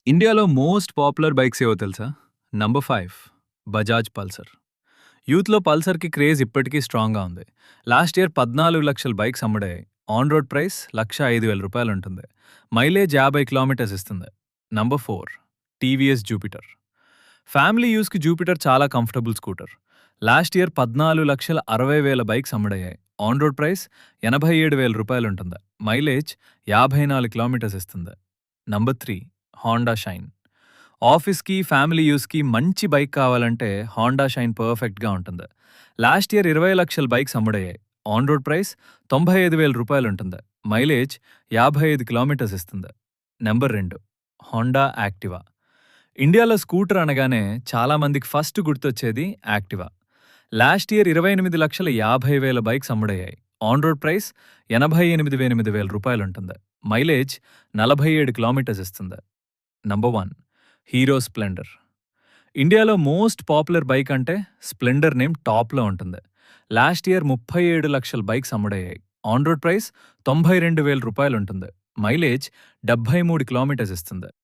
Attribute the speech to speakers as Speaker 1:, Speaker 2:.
Speaker 1: ఇండియాలో most popular bikes ఏవో తెలుసా? Number 5 Bajaj Pulsar. యూత్‌లో పల్సర్‌కి క్రేజ్ ఇప్పటికీ స్ట్రాంగ్‌గా ఉంది. లాస్ట్ ఇయర్ 14,00,000 బైక్స్ అమ్ముడయ్యాయి. ఆన్ రోడ్ ప్రైస్ ₹1,05,000 ఉంటుంది. మైలేజ్ 50 కిలోమీటర్స్ ఇస్తుంది. Number 4 TVS Jupiter. ఫ్యామిలీ యూజ్‌కి జూపిటర్ చాలా comfortable scooter. Last year 14,60,000 bikes అమ్ముడయ్యాయి. ఆన్ రోడ్ ప్రైస్ ₹87,000 ఉంటుంది. మైలేజ్ 54 కిలోమీటర్స్ ఇస్తుంది. Number 3 Honda Shine. ఆఫీస్‌కి, ఫ్యామిలీ యూజ్‌కి మంచి బైక్ కావాలంటే హోండా షైన్ పర్ఫెక్ట్‌గా ఉంటుంది. లాస్ట్ ఇయర్ 20,00,000 బైక్స్ అమ్ముడయ్యాయి. ఆన్ రోడ్ ప్రైస్ ₹95,000 ఉంటుంది. మైలేజ్ 55 కిలోమీటర్స్ ఇస్తుంది. Number 2 Honda Activa. ఇండియాలో స్కూటర్ అనగానే చాలా మందికి ఫస్ట్ గుర్తొచ్చేది యాక్టివా. లాస్ట్ ఇయర్ 28,50,000 బైక్స్ అమ్ముడయ్యాయి. ఆన్ రోడ్ ప్రైస్ ₹88,000 ఉంటుంది. మైలేజ్ 47 కిలోమీటర్స్ ఇస్తుంది. Number 1 Hero Splendor. ఇండియాలో మోస్ట్ పాపులర్ బైక్ అంటే స్ప్లెండర్ నేమ్ టాప్‌లో ఉంటుంది. లాస్ట్ ఇయర్ 37,00,000 బైక్స్ అమ్ముడయ్యాయి. ఆన్ రోడ్ ప్రైస్ ₹92,000 ఉంటుంది. మైలేజ్ 73 కిలోమీటర్స్ ఇస్తుంది.